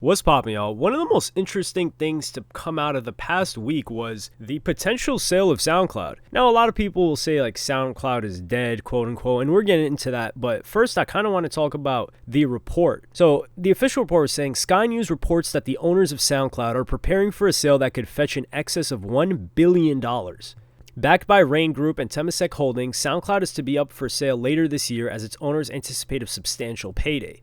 What's poppin', y'all? One of the most interesting things to come out of the past week was the potential sale of SoundCloud. Now, a lot of people will say like SoundCloud is dead, quote unquote, and we're getting into that. But first, I kind of want to talk about the report. So the official report was saying Sky News reports that the owners of SoundCloud are preparing for a sale that could fetch in excess of $1 billion. Backed by Rain Group and Temasek Holdings, SoundCloud is to be up for sale later this year as its owners anticipate a substantial payday.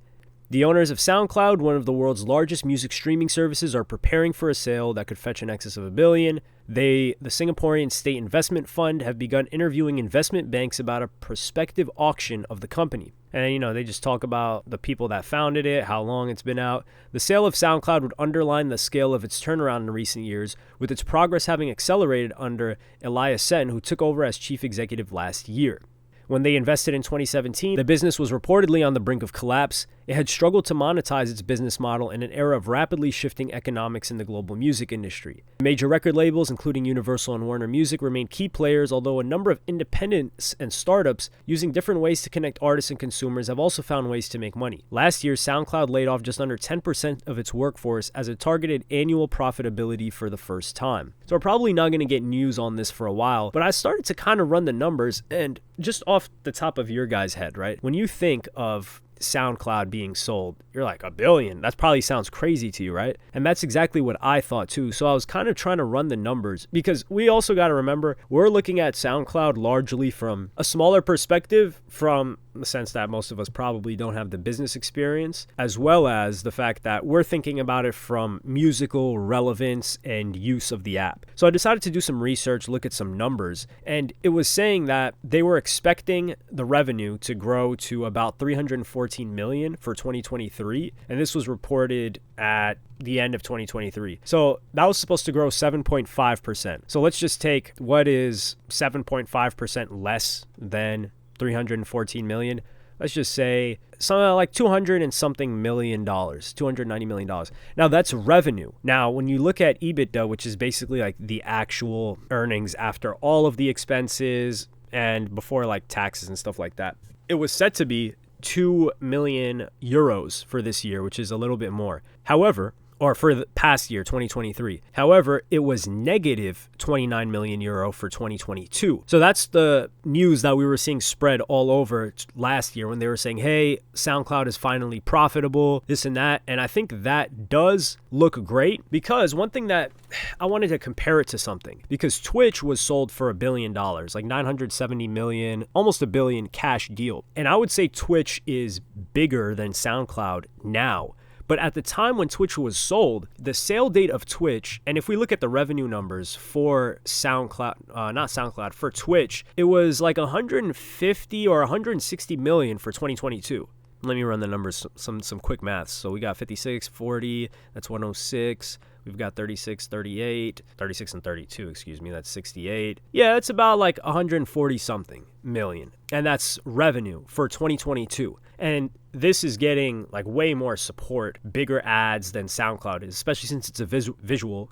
The owners of SoundCloud, one of the world's largest music streaming services, are preparing for a sale that could fetch in excess of $1 billion. The Singaporean State Investment Fund, have begun interviewing investment banks about a prospective auction of the company. And, they just talk about the people that founded it, how long it's been out. The sale of SoundCloud would underline the scale of its turnaround in recent years, with its progress having accelerated under helloyassine, who took over as chief executive last year. When they invested in 2017, the business was reportedly on the brink of collapse. It had struggled to monetize its business model in an era of rapidly shifting economics in the global music industry. Major record labels, including Universal and Warner Music, remain key players, although a number of independents and startups using different ways to connect artists and consumers have also found ways to make money. Last year, SoundCloud laid off just under 10% of its workforce as it targeted annual profitability for the first time. So we're probably not going to get news on this for a while, but I started to kind of run the numbers, and just off the top of your guys' head, right? When you think of SoundCloud being sold, you're like, $1 billion? That probably sounds crazy to you, right? And that's exactly what I thought too. So I was kind of trying to run the numbers, because we also got to remember we're looking at SoundCloud largely from a smaller perspective, from the sense that most of us probably don't have the business experience, as well as the fact that we're thinking about it from musical relevance and use of the app. So I decided to do some research, look at some numbers, and it was saying that they were expecting the revenue to grow to about $314 million for 2023, and this was reported at the end of 2023. So that was supposed to grow 7.5%. So let's just take what is 7.5% less than 314 million. Let's just say something like $290 million. Now that's revenue. Now, when you look at EBITDA, which is basically like the actual earnings after all of the expenses and before like taxes and stuff like that, it was set to be 2 million euros for this year, which is a little bit more. However, or for the past year, 2023. However, it was negative 29 million euro for 2022. So that's the news that we were seeing spread all over last year when they were saying, hey, SoundCloud is finally profitable, this and that. And I think that does look great, because one thing that I wanted to compare it to something, because Twitch was sold for $1 billion, like 970 million, almost $1 billion cash deal. And I would say Twitch is bigger than SoundCloud now. But at the time when Twitch was sold, the sale date of Twitch, and if we look at the revenue numbers for for Twitch, it was like 150 or 160 million for 2022. Let me run the numbers, some quick maths. So we got 56, 40, that's 106. We've got 36 and 32, that's 68. Yeah, it's about like 140 something million. And that's revenue for 2022. And this is getting like way more support, bigger ads than SoundCloud is, especially since it's a visual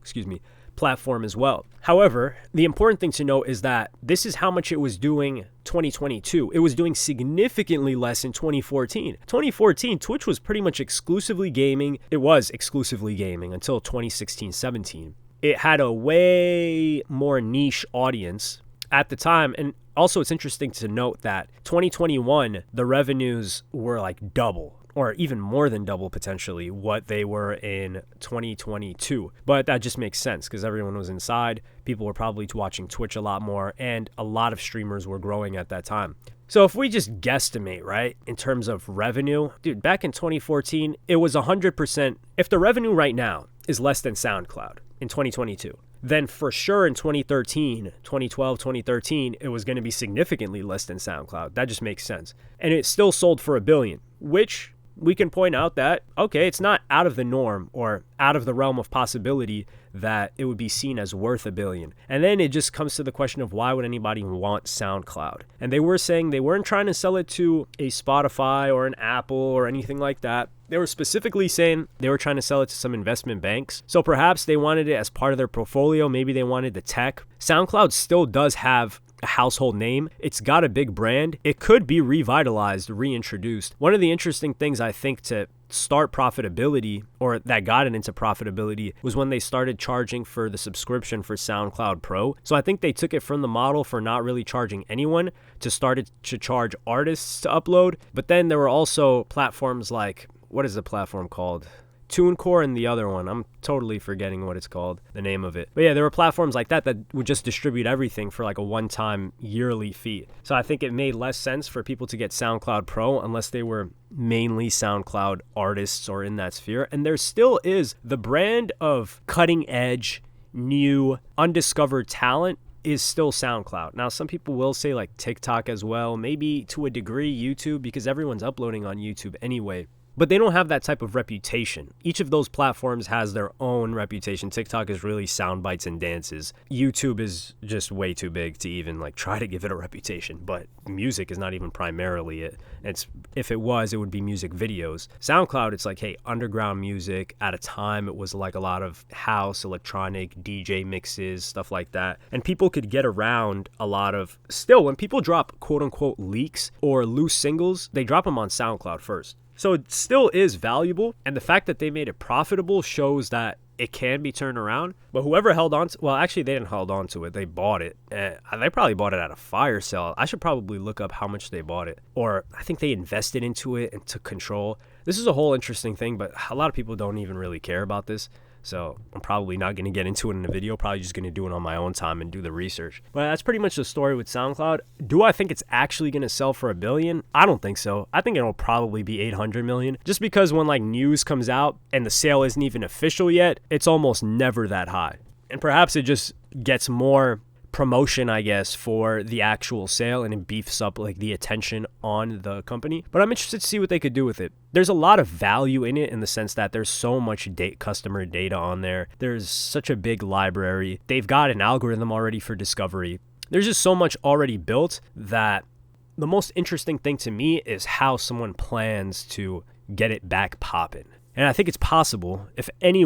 platform as well. However, the important thing to note is that this is how much it was doing 2022. It was doing significantly less in 2014. 2014, Twitch was pretty much exclusively gaming. It was exclusively gaming until 2016-17. It had a way more niche audience at the time. And also, it's interesting to note that 2021, the revenues were like double, or even more than double potentially what they were in 2022. But that just makes sense because everyone was inside. People were probably watching Twitch a lot more, and a lot of streamers were growing at that time. So if we just guesstimate, right, in terms of revenue, dude, back in 2014, it was 100%. If the revenue right now is less than SoundCloud in 2022, then for sure in 2012, 2013, it was going to be significantly less than SoundCloud. That just makes sense. And it still sold for $1 billion, which we can point out that, okay, it's not out of the norm or out of the realm of possibility that it would be seen as worth $1 billion. And then it just comes to the question of why would anybody want SoundCloud? And they were saying they weren't trying to sell it to a Spotify or an Apple or anything like that. They were specifically saying they were trying to sell it to some investment banks. So perhaps they wanted it as part of their portfolio. Maybe they wanted the tech. SoundCloud still does have a household name. It's got a big brand. It could be revitalized, reintroduced. One of the interesting things I think to start profitability, or that got it into profitability, was when they started charging for the subscription for SoundCloud Pro. So I think they took it from the model for not really charging anyone to started to charge artists to upload. But then there were also platforms like, what is the platform called? TuneCore and the other one. I'm totally forgetting what it's called, the name of it. But yeah, there were platforms like that would just distribute everything for like a one-time yearly fee. So I think it made less sense for people to get SoundCloud Pro unless they were mainly SoundCloud artists or in that sphere. And there still is the brand of cutting edge, new, undiscovered talent is still SoundCloud. Now, some people will say like TikTok as well, maybe to a degree YouTube, because everyone's uploading on YouTube anyway. But they don't have that type of reputation. Each of those platforms has their own reputation. TikTok is really sound bites and dances. YouTube is just way too big to even like try to give it a reputation. But music is not even primarily it. If it was, it would be music videos. SoundCloud, it's like, hey, underground music. At a time, it was like a lot of house, electronic, DJ mixes, stuff like that. And people could get around a lot of... Still, when people drop quote-unquote leaks or loose singles, they drop them on SoundCloud first. So it still is valuable, and the fact that they made it profitable shows that it can be turned around. But whoever held on to, well, actually they didn't hold on to it, they bought it. They probably bought it at a fire sale. I should probably look up how much they bought it, or I think they invested into it and took control. This is a whole interesting thing, but a lot of people don't even really care about this. So I'm probably not going to get into it in a video, probably just going to do it on my own time and do the research. But that's pretty much the story with SoundCloud. Do I think it's actually going to sell for $1 billion? I don't think so. I think it'll probably be 800 million. Just because when like news comes out and the sale isn't even official yet, it's almost never that high. And perhaps it just gets more promotion, I guess, for the actual sale, and it beefs up like the attention on the company. But I'm interested to see what they could do with it. There's a lot of value in it in the sense that there's so much customer data on there. There's such a big library. They've got an algorithm already for discovery. There's just so much already built that the most interesting thing to me is how someone plans to get it back popping. And I think it's possible if any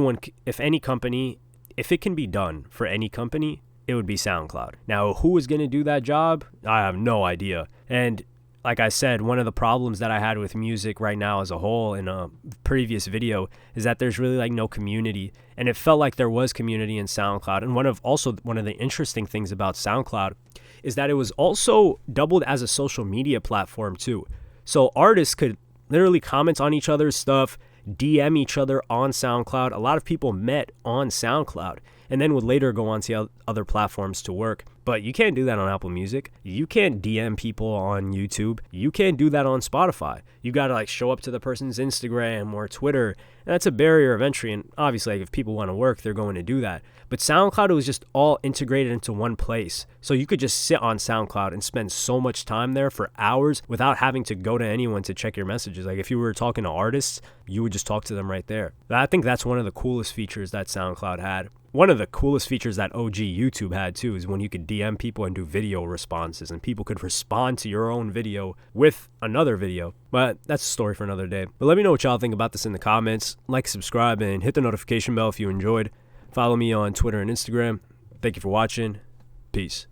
company, if it can be done for any company, it would be SoundCloud. Now, who is going to do that job? I have no idea. And like I said, one of the problems that I had with music right now as a whole in a previous video is that there's really like no community. And it felt like there was community in SoundCloud. And one of the interesting things about SoundCloud is that it was also doubled as a social media platform too. So artists could literally comment on each other's stuff, DM each other on SoundCloud. A lot of people met on SoundCloud and then would later go on to other platforms to work. But you can't do that on Apple Music. You can't DM people on YouTube. You can't do that on Spotify. You got to like show up to the person's Instagram or Twitter. And that's a barrier of entry. And obviously, like, if people want to work, they're going to do that. But SoundCloud, it was just all integrated into one place. So you could just sit on SoundCloud and spend so much time there for hours without having to go to anyone to check your messages. Like if you were talking to artists, you would just talk to them right there. I think that's one of the coolest features that SoundCloud had. One of the coolest features that OG YouTube had too is when you could DM people and do video responses, and people could respond to your own video with another video. But that's a story for another day. But let me know what y'all think about this in the comments. Like, subscribe, and hit the notification bell if you enjoyed. Follow me on Twitter and Instagram. Thank you for watching. Peace.